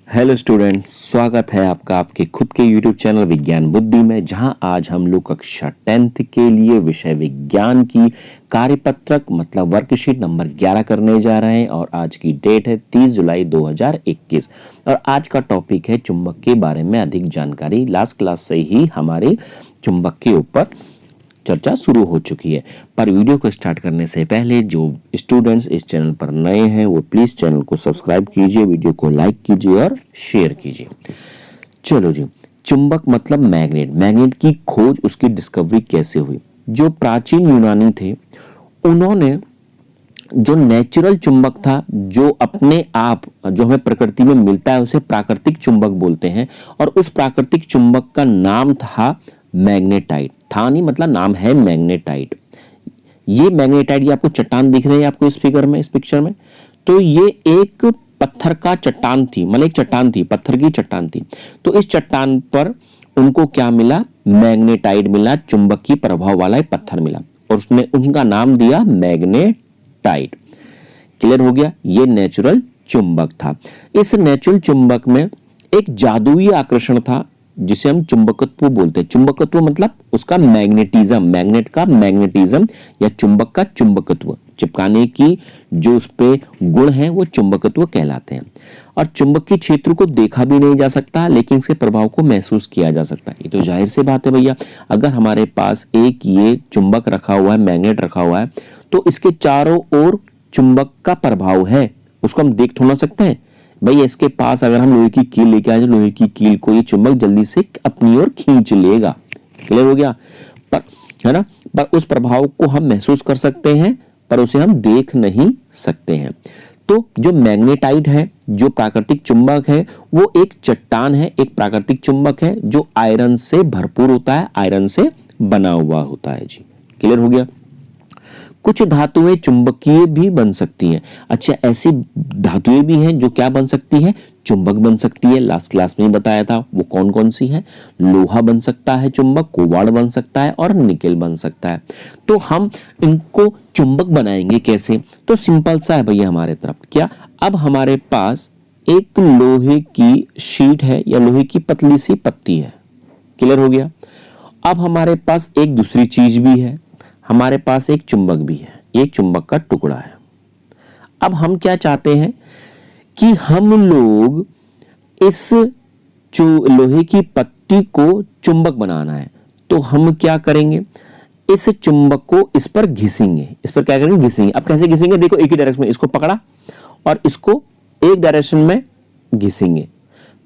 Hello students, स्वागत है आपका आपके खुद के यूट्यूब चैनल विज्ञान बुद्धि में, जहां आज हम लोग कक्षा 10th के लिए विषय विज्ञान की कार्यपत्रक मतलब वर्कशीट नंबर 11 करने जा रहे हैं। और आज की डेट है 30 जुलाई 2021 और आज का टॉपिक है चुंबक के बारे में अधिक जानकारी। लास्ट क्लास से ही हमारे चुंबक के ऊपर चर्चा शुरू हो चुकी है, पर वीडियो को स्टार्ट करने से पहले जो स्टूडेंट्स इस चैनल पर नए हैं वो प्लीज चैनल को सब्सक्राइब कीजिए, वीडियो को लाइक कीजिए और शेयर कीजिए। चलो जी, चुंबक मतलब मैग्नेट। मैग्नेट की खोज, उसकी डिस्कवरी कैसे हुई? जो प्राचीन यूनानी थे उन्होंने जो नेचुरल चुंबक था, जो अपने आप जो हमें प्रकृति में मिलता है, उसे प्राकृतिक चुंबक बोलते हैं। और उस प्राकृतिक चुंबक का नाम था मैग्नेटाइट। था नहीं मतलब नाम है मैग्नेटाइट। ये मैग्नेटाइट, ये आपको चट्टान दिख रही है आपको इस फिगर में, इस पिक्चर में, तो ये एक पत्थर का चट्टान थी, मतलब एक चट्टान थी, पत्थर की चट्टान थी। तो इस चट्टान पर उनको क्या मिला? मैग्नेटाइट मिला, चुंबकीय प्रभाव वाला एक पत्थर मिला और उसने उसका नाम दिया मैग्नेटाइट। क्लियर हो गया? ये नेचुरल चुंबक था। इस नेचुरल चुंबक में एक जादुई आकर्षण था जिसे हम चुंबकत्व बोलते हैं। चुंबकत्व मतलब उसका मैग्नेटिज्म, मैग्नेट का मैग्नेटिज्म या चुंबक का चुंबकत्व, चिपकाने की जो उस पे गुण है वो चुंबकत्व कहलाते हैं। और चुंबकीय क्षेत्र को देखा भी नहीं जा सकता, लेकिन इसके प्रभाव को महसूस किया जा सकता है। ये तो जाहिर सी बात है भैया, अगर हमारे पास एक ये चुंबक रखा हुआ है, मैग्नेट रखा हुआ है, तो इसके चारों ओर चुंबक का प्रभाव है, उसको हम देख थोड़ा सकते हैं भाई। इसके पास अगर हम लोहे की कील लेके आए, लोहे की कील को ये चुंबक जल्दी से अपनी ओर खींच लेगा। क्लियर हो गया? पर है ना, पर उस प्रभाव को हम महसूस कर सकते हैं, पर उसे हम देख नहीं सकते हैं। तो जो मैग्नेटाइट है, जो प्राकृतिक चुंबक है, वो एक चट्टान है, एक प्राकृतिक चुंबक है जो आयरन से भरपूर होता है, आयरन से बना हुआ होता है जी। क्लियर हो गया? कुछ धातुएं चुंबकीय भी बन सकती हैं। अच्छा, ऐसी धातुएं भी हैं जो क्या बन सकती हैं? चुंबक बन सकती है। लास्ट क्लास में ही बताया था वो कौन कौन सी है। लोहा बन सकता है चुंबक, कोबाल्ट बन सकता है और निकेल बन सकता है। तो हम इनको चुंबक बनाएंगे कैसे? तो सिंपल सा है भैया हमारे तरफ। क्या? अब हमारे पास एक लोहे की शीट है या लोहे की पतली सी पत्ती है। क्लियर हो गया? अब हमारे पास एक दूसरी चीज भी है, हमारे पास एक चुंबक भी है, एक चुंबक का टुकड़ा है। अब हम क्या चाहते हैं कि हम लोग इस लोहे की पत्ती को चुंबक बनाना है। तो हम क्या करेंगे? इस चुंबक को इस पर घिसेंगे। इस पर क्या करेंगे? घिसेंगे। अब कैसे घिसेंगे? देखो, एक ही डायरेक्शन में इसको पकड़ा और इसको एक डायरेक्शन में घिसेंगे,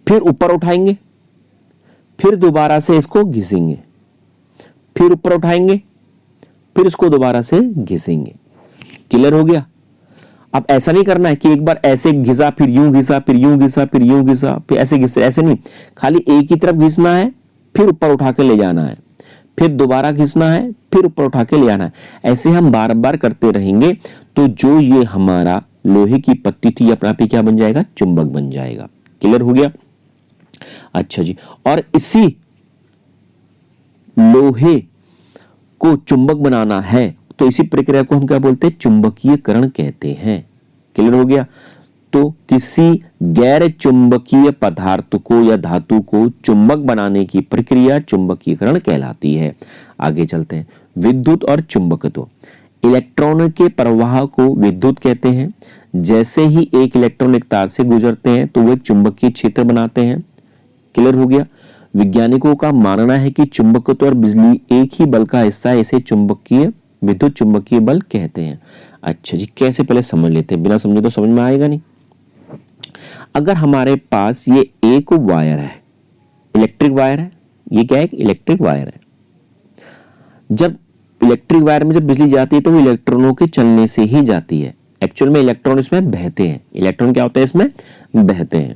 फिर ऊपर उठाएंगे, फिर दोबारा से इसको घिसेंगे, फिर ऊपर उठाएंगे, फिर इसको दोबारा से घिसेंगे। क्लियर हो गया? अब ऐसा नहीं करना है कि एक बार ऐसे घिसा, फिर यूं घिसा, फिर यूं घिसा, फिर यूं घिसा, फिर ऐसे घिसा, ऐसे नहीं। खाली एक ही तरफ घिसना है, फिर ऊपर उठा के ले जाना है, फिर दोबारा घिसना है, फिर ऊपर उठा के ले आना है। ऐसे हम बार बार करते रहेंगे तो जो ये हमारा लोहे की पत्ती थी अपने आप ही क्या बन जाएगा? चुंबक बन जाएगा। क्लियर हो गया? अच्छा जी, और इसी लोहे को चुंबक बनाना है तो इसी प्रक्रिया को हम क्या बोलते हैं? चुंबकीयकरण कहते हैं। क्लियर हो गया? तो किसी गैर चुंबकीय पदार्थ को या धातु को चुंबक बनाने की प्रक्रिया चुंबकीयकरण कहलाती है। आगे चलते हैं। विद्युत और चुंबकत्व। इलेक्ट्रॉनों के प्रवाह को विद्युत कहते हैं। जैसे ही एक इलेक्ट्रॉन एक तार से गुजरते हैं तो वो एक चुंबकीय क्षेत्र बनाते हैं। क्लियर हो गया? वैज्ञानिकों का मानना है कि चुंबकत्व और बिजली एक ही बल का हिस्सा है, इसे चुंबकीय विद्युत चुंबकीय बल कहते हैं। अच्छा जी, कैसे पहले समझ लेते हैं, बिना समझे तो समझ में आएगा नहीं। अगर हमारे पास ये एक वायर है, इलेक्ट्रिक वायर है, ये क्या है? इलेक्ट्रिक वायर है। जब इलेक्ट्रिक वायर में जब बिजली जाती है तो वो इलेक्ट्रॉनों के चलने से ही जाती है। एक्चुअल में इलेक्ट्रॉन इसमें बहते हैं। इलेक्ट्रॉन क्या होता है? इसमें बहते हैं।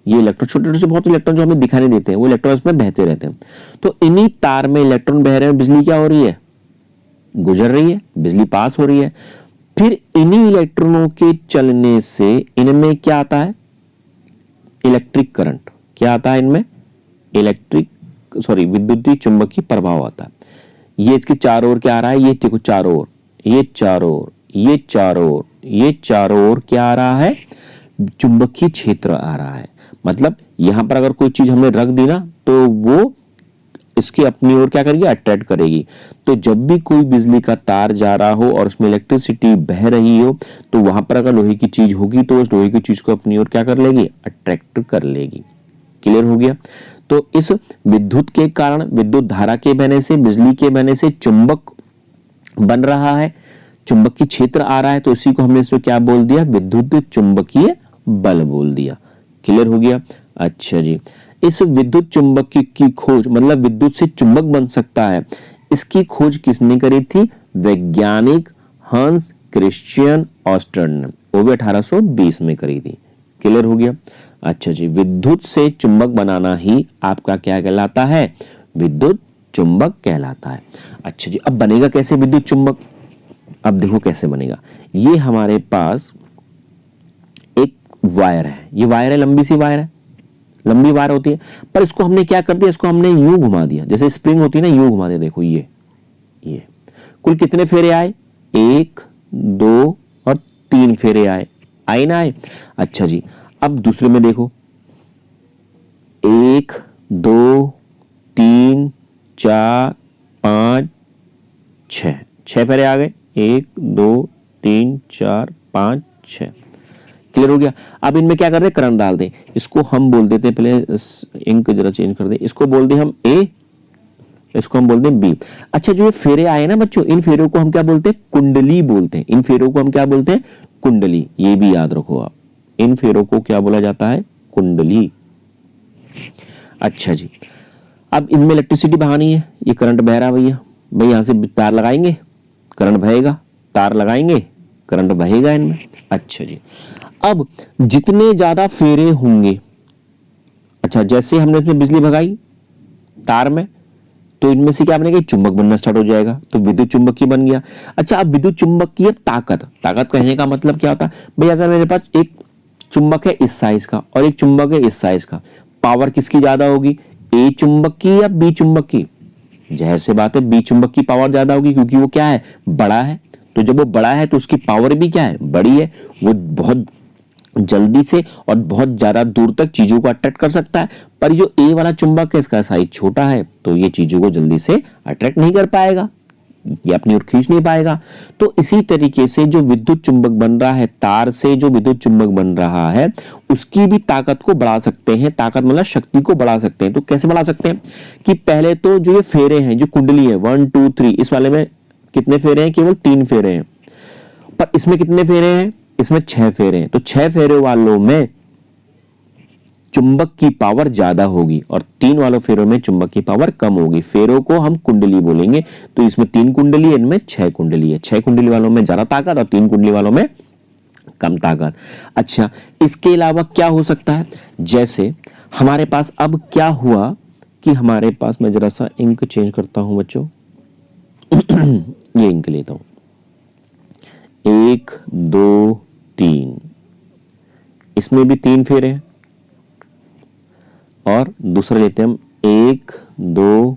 ये इलेक्ट्रॉन, छोटे छोटे से बहुत इलेक्ट्रॉन जो हमें दिखाई नहीं देते हैं, वो इलेक्ट्रॉन इसमें बहते रहते हैं। तो इन्हीं तार में इलेक्ट्रॉन बह रहे हैं, बिजली क्या हो रही है? गुजर रही है, बिजली पास हो रही है। फिर इन्हीं इलेक्ट्रॉनों के चलने से इनमें क्या आता है? Electric current. क्या आता है इनमें? विद्युतीय चुंबकीय प्रभाव आता है। ये इसके चारों ओर क्या आ रहा है? ये देखो चारों ओर, ये चारों ओर, ये चारों ओर, ये चारों ओर क्या आ रहा है? चुंबकीय क्षेत्र आ रहा है। मतलब यहां पर अगर कोई चीज हमने रख दी ना तो वो इसकी अपनी ओर क्या करेगी, अट्रैक्ट करेगी। तो जब भी कोई बिजली का तार जा रहा हो और उसमें इलेक्ट्रिसिटी बह रही हो तो वहां पर अगर लोहे की चीज होगी तो उस लोहे की चीज को अपनी ओर क्या कर लेगी, अट्रैक्ट कर लेगी। क्लियर हो गया। तो इस विद्युत के कारण, विद्युत धारा के बहने से, बिजली के बहने से चुंबक बन रहा है, चुंबकीय क्षेत्र आ रहा है, तो इसी को हमने इसमें क्या बोल दिया, विद्युत चुंबकीय बल बोल दिया। क्लियर हो गया। अच्छा जी, इस विद्युत चुंबक की खोज, मतलब विद्युत से चुंबक बन सकता है, इसकी खोज किसने करी थी, वैज्ञानिक हंस क्रिश्चियन ऑस्टर ने, वो भी 1820 में करी थी। क्लियर हो गया। अच्छा जी, विद्युत से चुंबक बनाना ही आपका क्या कहलाता है, विद्युत चुंबक कहलाता है। अच्छा जी, अब बनेगा कैसे विद्युत चुंबक, अब देखो कैसे बनेगा। ये हमारे पास एक वायर है, ये वायर है, लंबी सी वायर है, लंबी वायर होती है, पर इसको हमने क्या कर दिया, इसको हमने यूं घुमा दिया, जैसे स्प्रिंग होती है ना, यूं घुमा दिया। देखो ये कुल कितने फेरे आए, 1 2 और 3 फेरे आए ना आए। अच्छा जी, अब दूसरे में देखो, 1 2 3 4 5 6 फेरे आ गए, 1 2 3 4 5 6। क्लियर हो गया। अब इनमें क्या कर दे, करंट डाल दें, इसको हम बोल देते हैं, पहले इंक जरा चेंज कर दें, इसको बोल दें हम ए, इसको हम बोलते हैं बी। अच्छा, जो ये फेरे आए ना बच्चों, इन फेरों को हम क्या बोलते हैं, कुंडली बोलते हैं। इन फेरों को हम क्या बोलते हैं, कुंडली। ये भी याद रखो आप, इन फेरों को क्या बोला जाता है, कुंडली। अच्छा जी, अब इनमें इलेक्ट्रिसिटी बहानी है, ये करंट बह रहा है भैया, भाई यहां से तार लगाएंगे करंट बहेगा, तार लगाएंगे करंट बहेगा इनमें। अच्छा जी, अब जितने ज्यादा फेरे होंगे, अच्छा जैसे हमने इसमें बिजली भगाई तार में, तो इनमें से क्या बनेगा, चुंबक बनना स्टार्ट हो जाएगा, तो विद्युत चुंबकीय बन गया। अच्छा, अब विद्युत चुंबकीय ताकत, ताकत कहने का मतलब क्या होता है भाई, अगर मेरे पास एक चुंबक है इस साइज का और एक चुंबक है इस साइज का, पावर किसकी ज्यादा होगी, ए चुंबक की या बी चुंबक की, जाहिर सी बात है बी चुंबक की पावर ज्यादा होगी, क्योंकि वो क्या है, बड़ा है। तो जब वो बड़ा है तो उसकी पावर भी क्या है, बड़ी है, वो बहुत जल्दी से और बहुत ज्यादा दूर तक चीजों को अट्रैक्ट कर सकता है। पर जो ए वाला चुंबक है, इसका साइज छोटा है, तो ये चीजों को जल्दी से अट्रैक्ट नहीं कर पाएगा, ये अपनी ओर खींच नहीं पाएगा। तो इसी तरीके से जो विद्युत चुंबक बन रहा है, तार से जो विद्युत चुंबक बन रहा है, उसकी भी ताकत को बढ़ा सकते हैं। ताकत मतलब शक्ति को बढ़ा सकते हैं। तो कैसे बढ़ा सकते हैं, कि पहले तो जो ये फेरे हैं, जो कुंडली है 1 2 3, इस वाले में कितने फेरे हैं, केवल 3 फेरे हैं, पर इसमें कितने फेरे हैं, इसमें 6 फेरे हैं। तो 6 फेरे वालों में चुंबक की पावर ज्यादा होगी और 3 वालों फेरों में चुंबक की पावर कम होगी। फेरों को हम कुंडली बोलेंगे। तो इसमें 3 कुंडली है, इनमें 6 कुंडली है। 6 कुंडली वालों में ज्यादा ताकत और 3 कुंडली वालों में कम ताकत। अच्छा, इसके अलावा क्या हो सकता है, जैसे हमारे पास अब क्या हुआ कि हमारे पास, मैं जरा सा इंक चेंज करता हूं बच्चों ये इंक लेता हूं, 1 2 3, इसमें भी 3 फेरे हैं, और दूसरा लेते हैं हम 1 2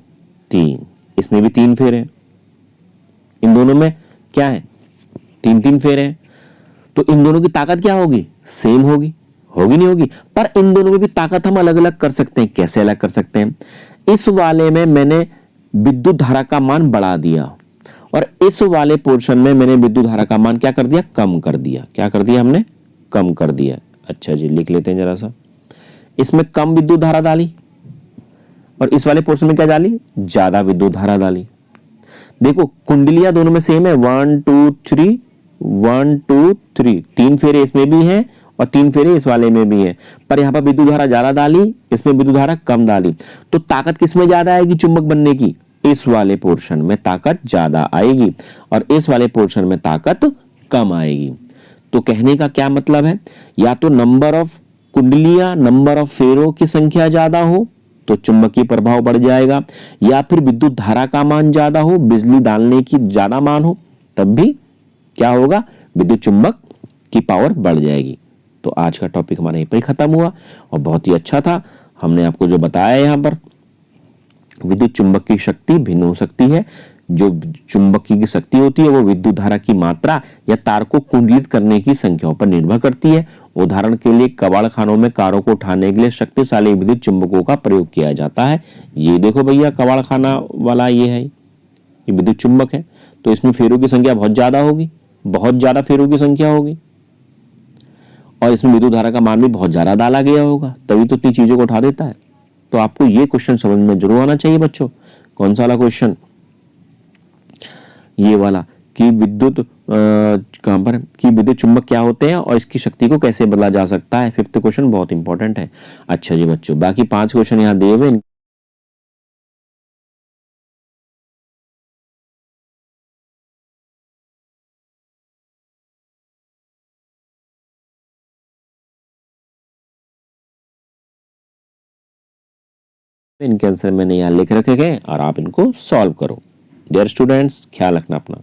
3, इसमें भी 3 फेरे हैं। इन दोनों में क्या है, 3 फेरे हैं। तो इन दोनों की ताकत क्या होगी, सेम होगी, होगी नहीं होगी। पर इन दोनों में भी ताकत हम अलग अलग कर सकते हैं। कैसे अलग कर सकते हैं, इस वाले में मैंने विद्युत धारा का मान बढ़ा दिया और इस वाले पोर्शन में मैंने विद्युत धारा का मान क्या कर दिया, कम कर दिया। क्या कर दिया हमने, कम कर दिया। अच्छा जी, लिख लेते हैं जरा सा, इसमें कम विद्युत धारा डाली और इस वाले पोर्शन में क्या डाली, ज्यादा विद्युत धारा डाली। देखो कुंडलियां दोनों में सेम है, 1 2 3 1 2 3, 3 फेरे इसमें भी हैं और 3 फेरे इस वाले में भी है। पर यहाँ पर विद्युत धारा ज्यादा डाली, इसमें विद्युत धारा कम डाली। तो ताकत किसमें ज्यादा आएगी चुंबक बनने की, इस वाले पोर्शन में ताकत ज्यादा आएगी और इस वाले पोर्शन में ताकत कम आएगी। तो कहने का क्या मतलब है, या तो नंबर ऑफ कुंडलियां, नंबर ऑफ फेरों की संख्या ज्यादा हो तो चुंबकीय प्रभाव बढ़ जाएगा, या फिर विद्युत धारा का मान ज्यादा हो, बिजली डालने की ज्यादा मान हो, तब भी क्या होगा, विद्युत चुंबक की पावर बढ़ जाएगी। तो आज का टॉपिक हमारा यहीं पर खत्म हुआ और बहुत ही अच्छा था। हमने आपको जो बताया यहां पर, विद्युत चुंबक की शक्ति भिन्न हो सकती है, जो चुंबकीय की शक्ति होती है वो विद्युत धारा की मात्रा या तार को कुंडलित करने की संख्याओं पर निर्भर करती है। उदाहरण के लिए कबाड़ खानों में कारों को उठाने के लिए शक्तिशाली विद्युत चुंबकों का प्रयोग किया जाता है। ये देखो भैया, कबाड़ खाना वाला ये है, ये विद्युत चुंबक है, तो इसमें फेरों की संख्या बहुत ज्यादा होगी, बहुत ज्यादा फेरों की संख्या होगी, और इसमें विद्युत धारा का मान भी बहुत ज्यादा डाला गया होगा, तभी तो इतनी चीजों को उठा देता है। तो आपको ये क्वेश्चन समझ में जरूर आना चाहिए बच्चों। कौन सा वाला क्वेश्चन? ये वाला कि विद्युत कहां पर कि विद्युत चुंबक क्या होते हैं और इसकी शक्ति को कैसे बदला जा सकता है। फिफ्थ क्वेश्चन बहुत इंपॉर्टेंट है। अच्छा जी बच्चों, बाकी 5 क्वेश्चन यहाँ दिए हुए, इनके आंसर मैंने यहाँ लिख रखे हैं और आप इनको सॉल्व करो। डियर स्टूडेंट्स, ख्याल रखना अपना।